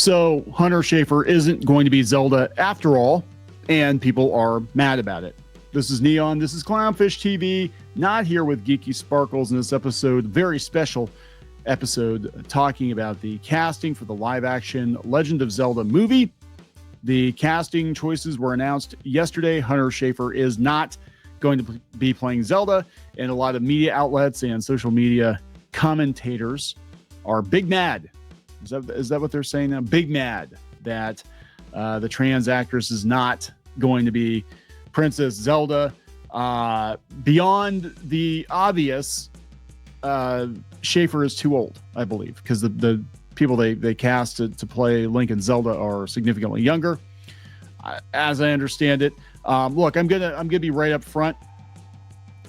So Hunter Shafer isn't going to be Zelda after all, and people are mad about it. This is Kneon. This is Clownfish TV. Not here with Geeky Sparkles in this episode, very special episode talking about the casting for the live-action Legend of Zelda movie. The casting choices were announced yesterday. Hunter Shafer is not going to be playing Zelda, and a lot of media outlets and social media commentators are big mad. Is that what they're saying now? Big mad that the trans actress is not going to be Princess Zelda. Beyond the obvious, Shafer is too old, I believe, because the people they cast to play Link and Zelda are significantly younger. As I understand it, look, I'm gonna be right up front.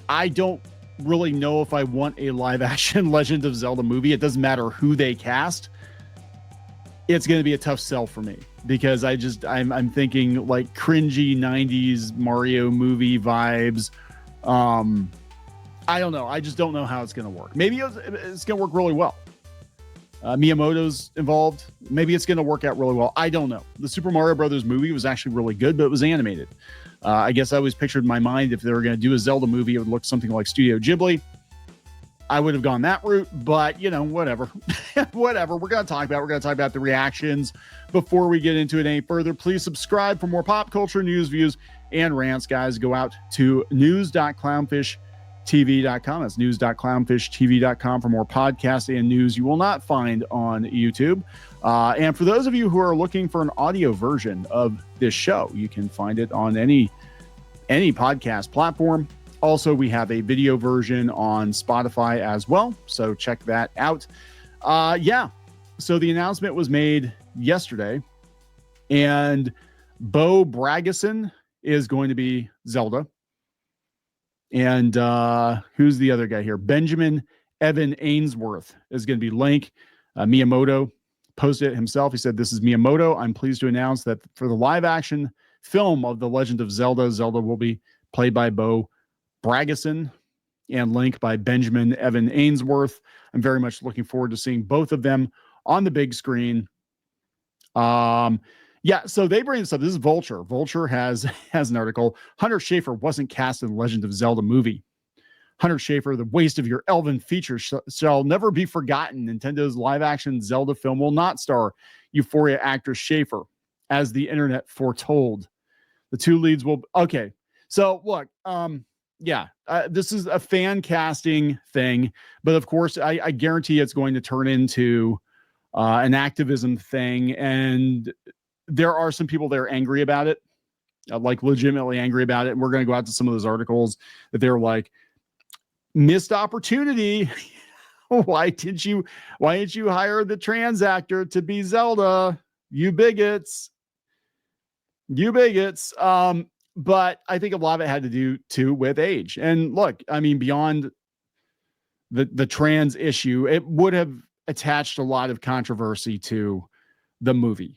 I don't really know if I want a live action Legend of Zelda movie. It doesn't matter who they cast. It's going to be a tough sell for me because I'm thinking like cringy 90s Mario movie vibes. I don't know. I just don't know how it's going to work. Maybe it's going to work really well. Miyamoto's involved. Maybe it's going to work out really well. I don't know. The Super Mario Brothers movie was actually really good, but it was animated. I guess I always pictured in my mind if they were going to do a Zelda movie, it would look something like Studio Ghibli. I would have gone that route, but whatever. Whatever. We're going to talk about the reactions. Before we get into it any further, please subscribe for more pop culture news, views, and rants, guys. Go out to news.clownfishtv.com. That's news.clownfishtv.com for more podcasts and news you will not find on YouTube. And for those of you who are looking for an audio version of this show, you can find it on any podcast platform. Also, we have a video version on Spotify as well, so check that out. So the announcement was made yesterday, and Bo Bragison is going to be Zelda. And who's the other guy here? Benjamin Evan Ainsworth is going to be Link. Miyamoto posted it himself. He said, "This is Miyamoto. I'm pleased to announce that for the live-action film of The Legend of Zelda, Zelda will be played by Bo Bragison and Link by Benjamin Evan Ainsworth. I'm very much looking forward to seeing both of them on the big screen." So they bring this up. This is Vulture. Vulture has an article. Hunter Shafer wasn't cast in the Legend of Zelda movie. Hunter Shafer, the waste of your elven features shall never be forgotten. Nintendo's live-action Zelda film will not star Euphoria actress Shafer, as the internet foretold. The two leads will... Okay, so look, this is a fan casting thing, but of course, I guarantee it's going to turn into an activism thing, and there are some people that are angry about it, like legitimately angry about it. And we're going to go out to some of those articles that they're like, missed opportunity. Why didn't you hire the trans actor to be Zelda? You bigots. But I think a lot of it had to do too with age. And look, I mean, beyond the trans issue, it would have attached a lot of controversy to the movie,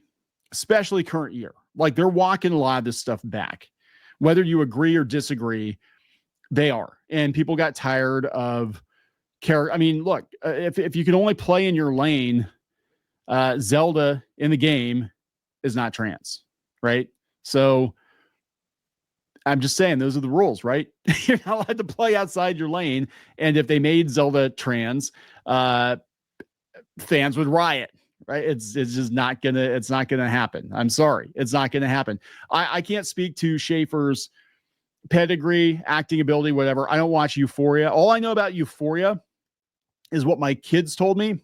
especially current year. Like, they're walking a lot of this stuff back, whether you agree or disagree. They are, and people got tired of character. I mean, look, if you can only play in your lane, Zelda in the game is not trans, right? So I'm just saying, those are the rules, right? You're not allowed to play outside your lane. And if they made Zelda trans, fans would riot, right? It's just not gonna happen. I'm sorry. It's not gonna happen. I can't speak to Shafer's pedigree, acting ability, whatever. I don't watch Euphoria. All I know about Euphoria is what my kids told me.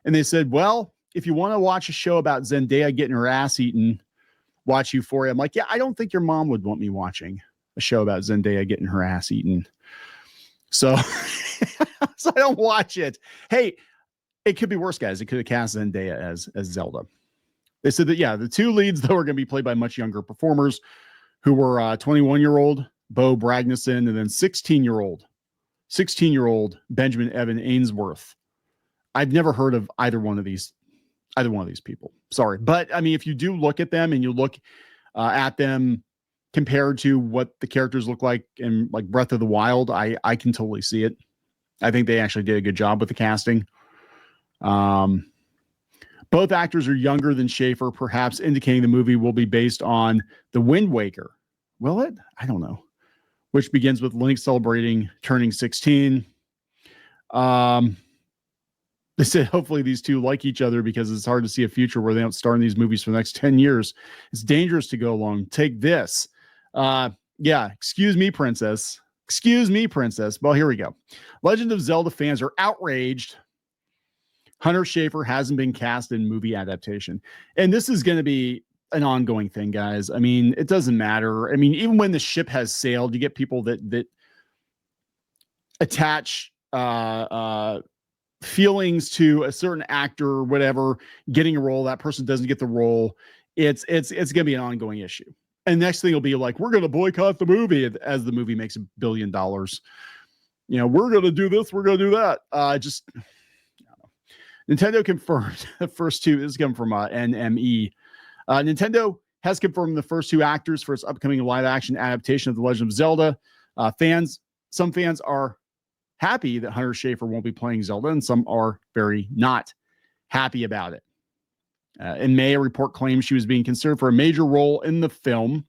And they said, well, if you want to watch a show about Zendaya getting her ass eaten, watch Euphoria. I'm like, yeah, I don't think your mom would want me watching a show about Zendaya getting her ass eaten. So, so I don't watch it. Hey, it could be worse, guys. It could have cast Zendaya as Zelda. They said that, the two leads, though, are going to be played by much younger performers who were 21-year-old Bo Bragison and then 16-year-old Benjamin Evan Ainsworth. I've never heard of either one of these people. Sorry. But I mean, if you do look at them and you look at them compared to what the characters look like in like Breath of the Wild, I can totally see it. I think they actually did a good job with the casting. But Both actors are younger than Shafer, perhaps indicating the movie will be based on The Wind Waker. Will it? I don't know. Which begins with Link celebrating turning 16. They said hopefully these two like each other because it's hard to see a future where they don't star in these movies for the next 10 years. It's dangerous to go along. Take this. Yeah, excuse me, princess. Excuse me, princess. Well, here we go. Legend of Zelda fans are outraged. Hunter Shafer hasn't been cast in movie adaptation. And this is going to be an ongoing thing, guys. I mean, it doesn't matter. I mean, even when the ship has sailed, you get people that attach feelings to a certain actor or whatever getting a role. That person doesn't get the role. It's going to be an ongoing issue. And next thing will be like, we're going to boycott the movie as the movie makes $1 billion. You know, we're going to do this, we're going to do that. Nintendo confirmed the first two. This is coming from NME. Nintendo has confirmed the first two actors for its upcoming live-action adaptation of The Legend of Zelda. Some fans are happy that Hunter Shafer won't be playing Zelda, and some are very not happy about it. In May, a report claims she was being considered for a major role in the film,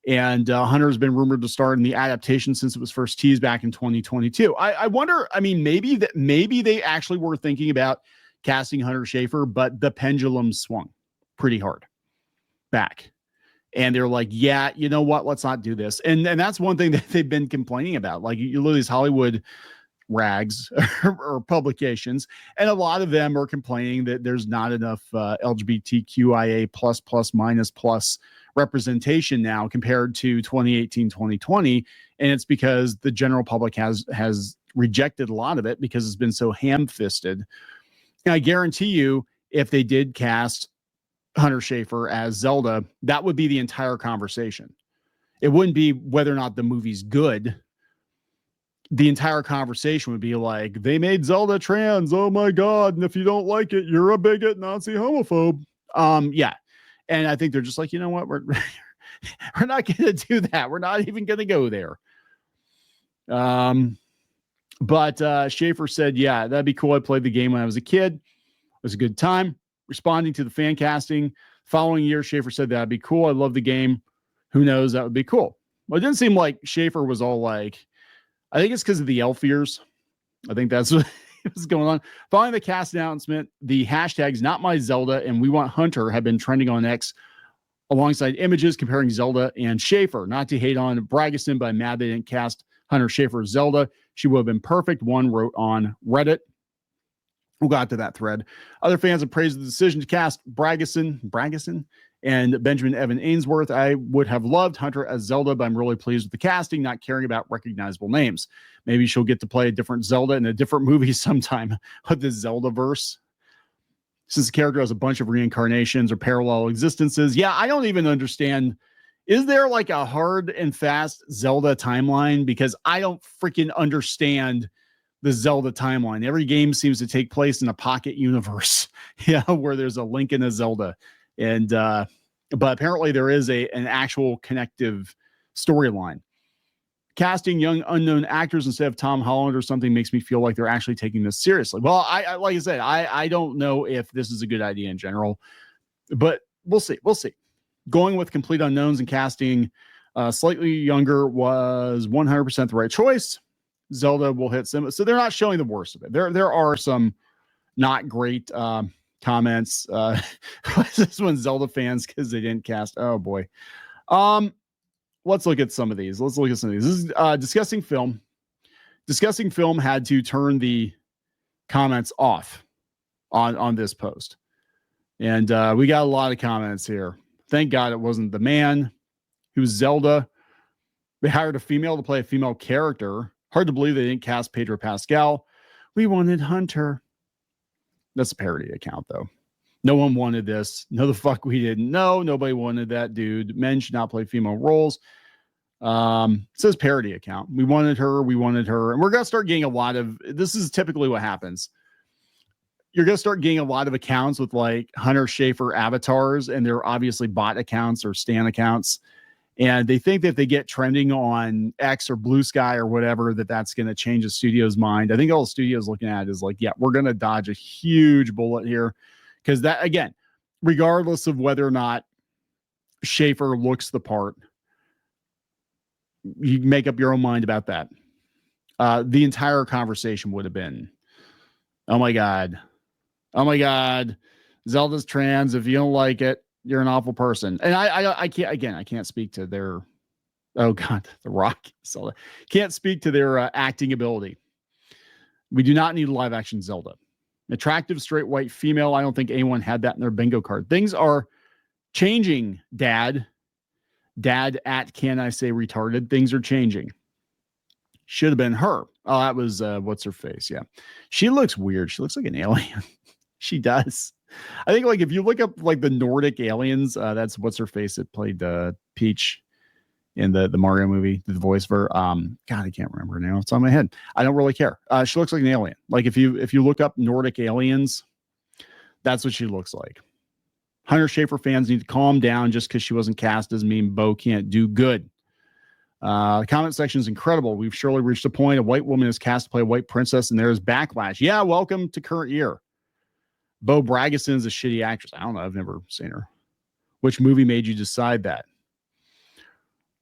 and Hunter has been rumored to star in the adaptation since it was first teased back in 2022. I wonder, I mean, maybe they actually were thinking about casting Hunter Shafer, but the pendulum swung pretty hard back. And they're like, yeah, you know what? Let's not do this. And that's one thing that they've been complaining about. Like, you look at these Hollywood rags or publications, and a lot of them are complaining that there's not enough LGBTQIA plus representation now compared to 2018, 2020. And it's because the general public has rejected a lot of it because it's been so ham-fisted. And I guarantee you, if they did cast Hunter Shafer as Zelda, that would be the entire conversation. It wouldn't be whether or not the movie's good. The entire conversation would be like, they made Zelda trans. Oh my God. And if you don't like it, you're a bigot, Nazi, homophobe. Yeah. And I think they're just like, you know what? We're not going to do that. We're not even going to go there. But Shafer said, yeah, that'd be cool. I played the game when I was a kid. It was a good time. Responding to the fan casting. Following year, Shafer said, that'd be cool. I love the game. Who knows? That would be cool. Well, it didn't seem like Shafer was all like, I think it's because of the elf ears. I think that's what was going on. Following the cast announcement, the hashtags not my Zelda and we want Hunter have been trending on X alongside images comparing Zelda and Shafer. Not to hate on Bragison, but I'm mad they didn't cast Hunter Shafer as Zelda. She would have been perfect. One wrote on Reddit. Who got to that thread. Other fans have praised the decision to cast Bragison and Benjamin Evan Ainsworth. I would have loved Hunter as Zelda, but I'm really pleased with the casting, not caring about recognizable names. Maybe she'll get to play a different Zelda in a different movie sometime with the Zelda-verse. Since the character has a bunch of reincarnations or parallel existences. Yeah, I don't even understand. Is there like a hard and fast Zelda timeline? Because I don't freaking understand the Zelda timeline. Every game seems to take place in a pocket universe, where there's a Link and a Zelda. And but apparently there is an actual connective storyline. Casting young unknown actors instead of Tom Holland or something makes me feel like they're actually taking this seriously. Well, I like I said, I don't know if this is a good idea in general, but we'll see. Going with complete unknowns and casting slightly younger was 100% the right choice. Zelda will hit some, so they're not showing the worst of it. There are some not great comments. This one, Zelda fans, because they didn't cast. Oh boy. Let's look at some of these. This is Discussing Film. Discussing Film had to turn the comments off on this post. And we got a lot of comments here. Thank God it wasn't the man who's Zelda. They hired a female to play a female character. Hard to believe they didn't cast Pedro Pascal. We wanted Hunter. That's a parody account, though. No one wanted this. No, the fuck we didn't. No, nobody wanted that dude. Men should not play female roles. It says parody account. We wanted her. And we're going to start getting a lot of, this is typically what happens. You're going to start getting a lot of accounts with like Hunter Shafer avatars, and they're obviously bot accounts or stan accounts. And they think that if they get trending on X or Blue Sky or whatever, that's going to change the studio's mind. I think all the studio's looking at is like, yeah, we're going to dodge a huge bullet here Because that, again, regardless of whether or not Shafer looks the part, you make up your own mind about that. The entire conversation would have been, oh my God, Zelda's trans. If you don't like it, you're an awful person. And I can't speak to their, oh God, The Rock. Zelda. Can't speak to their acting ability. We do not need a live action Zelda. Attractive, straight, white female. I don't think anyone had that in their bingo card. Things are changing, Dad. Dad at Can I Say Retarded. Things are changing. Should have been her. Oh, that was what's her face? Yeah. She looks weird. She looks like an alien. She does. I think like if you look up like the Nordic aliens, that's what's her face that played Peach in the Mario movie, the voice for God, I can't remember now. It's on my head. I don't really care. She looks like an alien. Like if you look up Nordic aliens, that's what she looks like. Hunter Shafer fans need to calm down. Just because she wasn't cast doesn't mean Bo can't do good. The comment section is incredible. We've surely reached a point. A white woman is cast to play a white princess, and there's backlash. Yeah, welcome to current year. Bo Bragason is a shitty actress. I don't know. I've never seen her. Which movie made you decide that?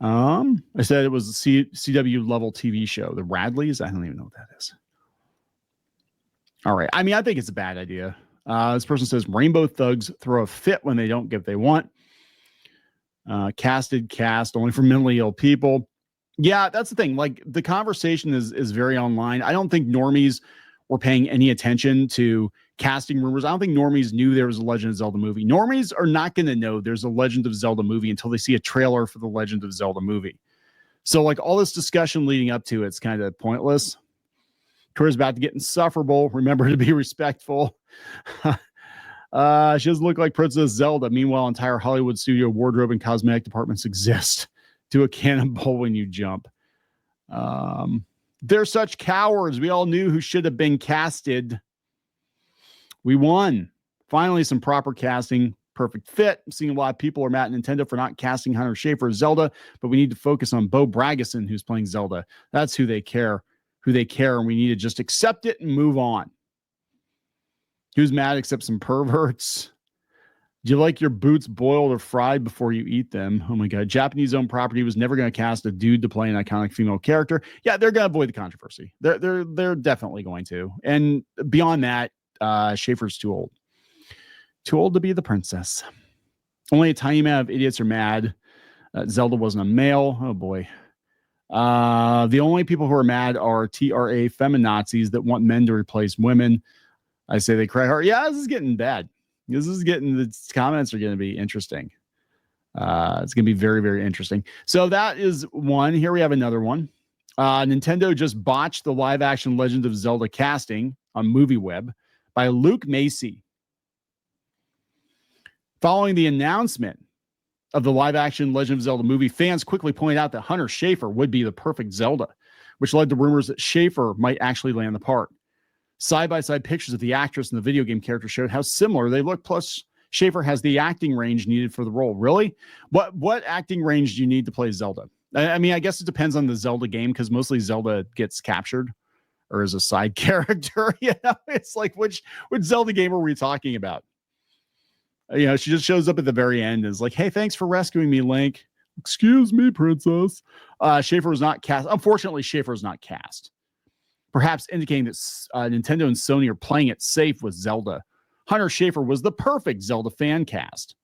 I said it was a CW level TV show. The Radleys? I don't even know what that is. All right. I mean, I think it's a bad idea. This person says rainbow thugs throw a fit when they don't get what they want. Cast only for mentally ill people. Yeah, that's the thing. Like the conversation is very online. I don't think normies were paying any attention to casting rumors. I don't think normies knew there was a Legend of Zelda movie. Normies are not going to know there's a Legend of Zelda movie until they see a trailer for the Legend of Zelda movie. So like all this discussion leading up to it's kind of pointless. Tori's about to get insufferable. Remember to be respectful. She doesn't look like Princess Zelda. Meanwhile, entire Hollywood studio wardrobe and cosmetic departments exist. Do a cannonball when you jump. They're such cowards. We all knew who should have been casted. We won. Finally, some proper casting. Perfect fit. I'm seeing a lot of people are mad at Nintendo for not casting Hunter Shafer as Zelda, but we need to focus on Bo Bragason, who's playing Zelda. That's who they care. And we need to just accept it and move on. Who's mad except some perverts? Do you like your boots boiled or fried before you eat them? Oh my God. Japanese-owned property was never going to cast a dude to play an iconic female character. Yeah, they're going to avoid the controversy. They're definitely going to. And beyond that, Shafer's too old. Too old to be the princess. Only a tiny amount of idiots are mad. Zelda wasn't a male. Oh boy. The only people who are mad are TRA feminazis that want men to replace women. I say they cry hard. Yeah, this is getting bad. The comments are going to be interesting. It's going to be very, very interesting. So that is one. Here we have another one. Nintendo just botched the live action Legend of Zelda casting on MovieWeb by Luke Macy. Following the announcement of the live action Legend of Zelda movie, fans quickly pointed out that Hunter Shafer would be the perfect Zelda, which led to rumors that Shafer might actually land the part. Side-by-side pictures of the actress and the video game character showed how similar they look. Plus, Shafer has the acting range needed for the role. Really? What acting range do you need to play Zelda? I mean, I guess it depends on the Zelda game because mostly Zelda gets captured or is a side character. You know, it's like which Zelda game are we talking about? You know, she just shows up at the very end and is like, hey, thanks for rescuing me, Link. Excuse me, princess. Shafer was not cast. Unfortunately, Shafer was not cast. Perhaps indicating that Nintendo and Sony are playing it safe with Zelda. Hunter Shafer was the perfect Zelda fan cast.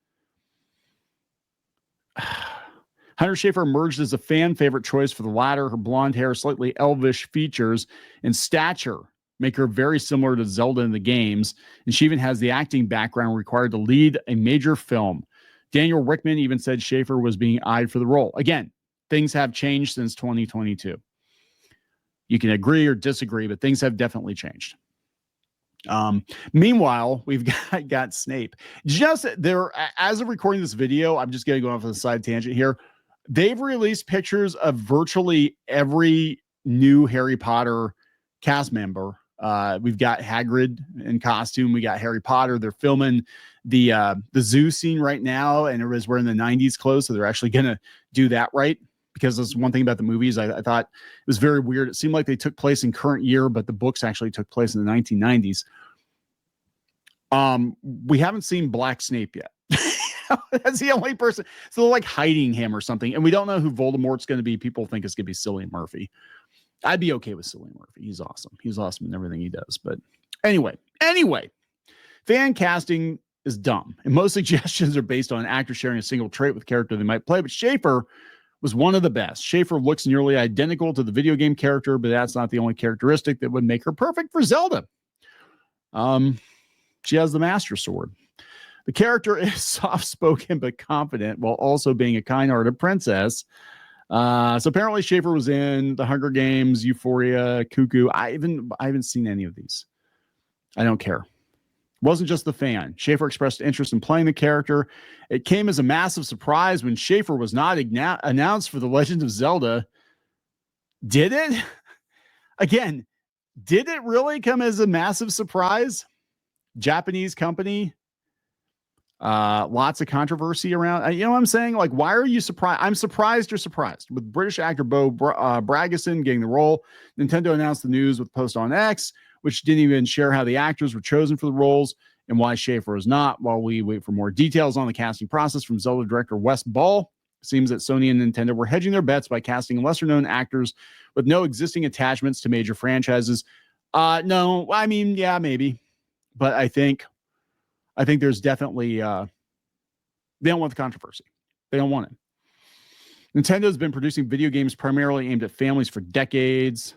Hunter Shafer emerged as a fan favorite choice for the latter. Her blonde hair, slightly elvish features, and stature make her very similar to Zelda in the games, and she even has the acting background required to lead a major film. Daniel Rickman even said Shafer was being eyed for the role. Again, things have changed since 2022. You can agree or disagree, but things have definitely changed. Meanwhile, we've got Snape. Just there, as of recording this video, I'm just going to go off on a side tangent here. They've released pictures of virtually every new Harry Potter cast member. We've got Hagrid in costume. We got Harry Potter. They're filming the zoo scene right now, and everybody's wearing the 90s clothes, so they're actually going to do that right. Because that's one thing about the movies. I thought it was very weird. It seemed like they took place in current year, but the books actually took place in the 1990s. We haven't seen Black Snape yet. That's the only person. So they're like hiding him or something. And we don't know who Voldemort's going to be. People think it's going to be Cillian Murphy. I'd be okay with Cillian Murphy. He's awesome. He's awesome in everything he does. But anyway, fan casting is dumb. And most suggestions are based on an actor sharing a single trait with character they might play. But Shafer was one of the best. Shafer looks nearly identical to the video game character, but that's not the only characteristic that would make her perfect for Zelda. She has the Master Sword. The character is soft-spoken but confident while also being a kind-hearted princess. So apparently Shafer was in The Hunger Games, Euphoria, Cuckoo. I haven't seen any of these. I don't care. Wasn't just the fan. Shafer expressed interest in playing the character. It came as a massive surprise when Shafer was not announced for The Legend of Zelda. Did it? Again, did it really come as a massive surprise? Japanese company. Lots of controversy around. You know what I'm saying? Like, why are you surprised? I'm surprised you're surprised. With British actor Bo Bragason getting the role, Nintendo announced the news with a post on X, which didn't even share how the actors were chosen for the roles and why Shafer is not. While we wait for more details on the casting process from Zelda director Wes Ball, it seems that Sony and Nintendo were hedging their bets by casting lesser-known actors with no existing attachments to major franchises. No, I mean, yeah, maybe, but I think there's definitely they don't want the controversy. They don't want it. Nintendo's been producing video games primarily aimed at families for decades.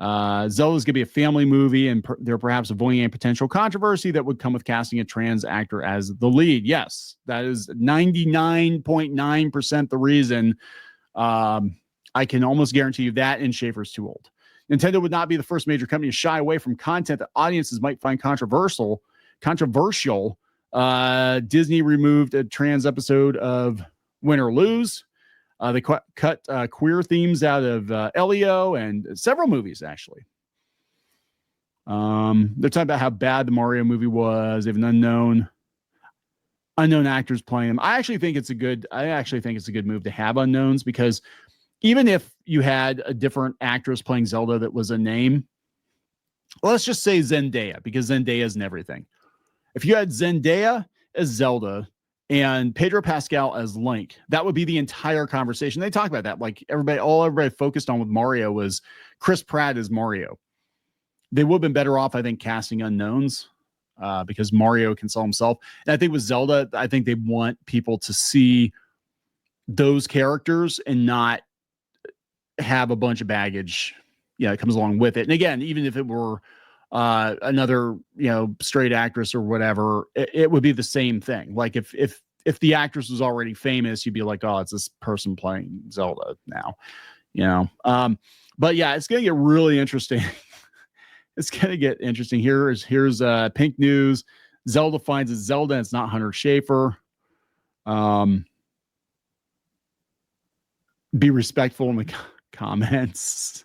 Zelda's going to be a family movie, and they're perhaps avoiding a potential controversy that would come with casting a trans actor as the lead. Yes, that is 99.9% the reason. I can almost guarantee you that, and Shafer's too old. Nintendo would not be the first major company to shy away from content that audiences might find controversial. Disney removed a trans episode of Win or Lose. They cut queer themes out of Elio and several movies, actually. They're talking about how bad the Mario movie was. They have an unknown actors playing them. I actually think it's a good move to have unknowns, because even if you had a different actress playing Zelda that was a name, let's just say Zendaya, because Zendaya isn't everything. If you had Zendaya as Zelda and Pedro Pascal as Link, that would be the entire conversation. They talk about that. Like everybody focused on with Mario was Chris Pratt as Mario. They would have been better off, I think, casting unknowns because Mario can sell himself. And I think with Zelda, I think they want people to see those characters and not have a bunch of baggage, it comes along with it. And again, even if it were another, straight actress or whatever, it would be the same thing. Like if the actress was already famous, you'd be like, oh, it's this person playing Zelda now, but yeah, it's going to get really interesting. It's going to get interesting. Here's Pink News. Zelda finds it's Zelda and it's not Hunter Shafer. Be respectful in the comments.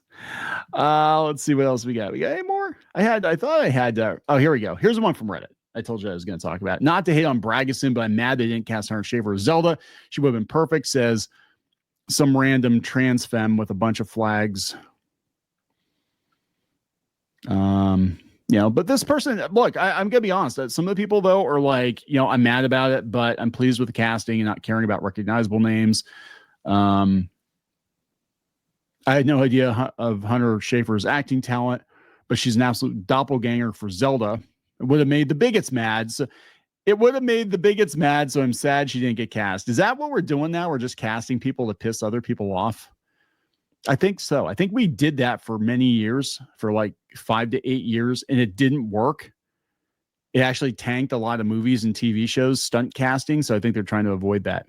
Let's see what else we got. We got any more? I thought I had. Oh, here we go. Here's one from Reddit. I told you I was going to talk about. Not to hate on Bragason, but I'm mad they didn't cast Hunter Shafer as Zelda. She would have been perfect, says some random trans femme with a bunch of flags. But this person, look, I'm gonna be honest. Some of the people though are like, I'm mad about it, but I'm pleased with the casting and not caring about recognizable names. I had no idea of Hunter Shafer's acting talent, but she's an absolute doppelganger for Zelda. It would have made the bigots mad. So I'm sad she didn't get cast. Is that what we're doing now? We're just casting people to piss other people off? I think so. I think we did that for many years, for like 5 to 8 years, and it didn't work. It actually tanked a lot of movies and TV shows, stunt casting. So I think they're trying to avoid that.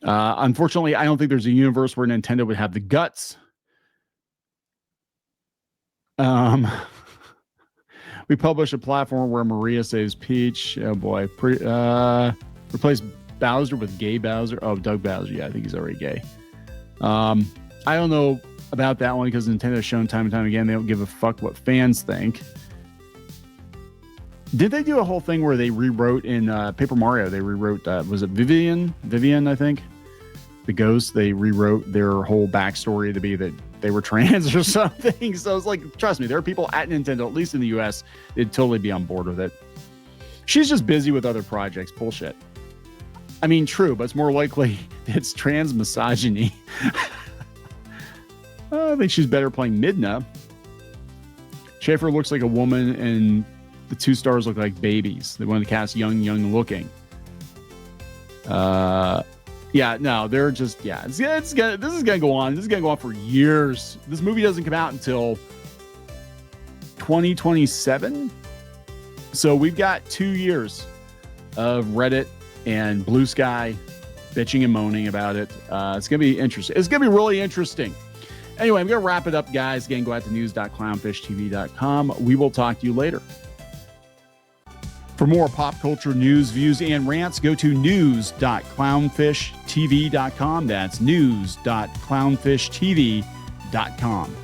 Unfortunately, I don't think there's a universe where Nintendo would have the guts. We publish a platform where Maria saves Peach. Oh boy. Replace Bowser with gay Bowser. Oh, Doug Bowser. Yeah, I think he's already gay. I don't know about that one because Nintendo's shown time and time again they don't give a fuck what fans think. Did they do a whole thing where they rewrote in Paper Mario? They rewrote, was it Vivian, I think? The ghost. They rewrote their whole backstory to be that they were trans or something. So it's like, trust me, there are people at Nintendo, at least in the US, they'd totally be on board with it. She's just busy with other projects. Bullshit. I mean, true, but it's more likely it's trans misogyny. I think she's better playing Midna. Shafer looks like a woman, and the two stars look like babies. They wanted to cast young looking. Yeah, no, they're just, yeah. This is gonna go on. This is gonna go on for years. This movie doesn't come out until 2027. So we've got 2 years of Reddit and Blue Sky bitching and moaning about it. It's gonna be interesting. It's gonna be really interesting. Anyway, I'm gonna wrap it up, guys. Again, go out to news.clownfishtv.com. We will talk to you later. For more pop culture news, views, and rants, go to news.clownfishtv.com. That's news.clownfishtv.com.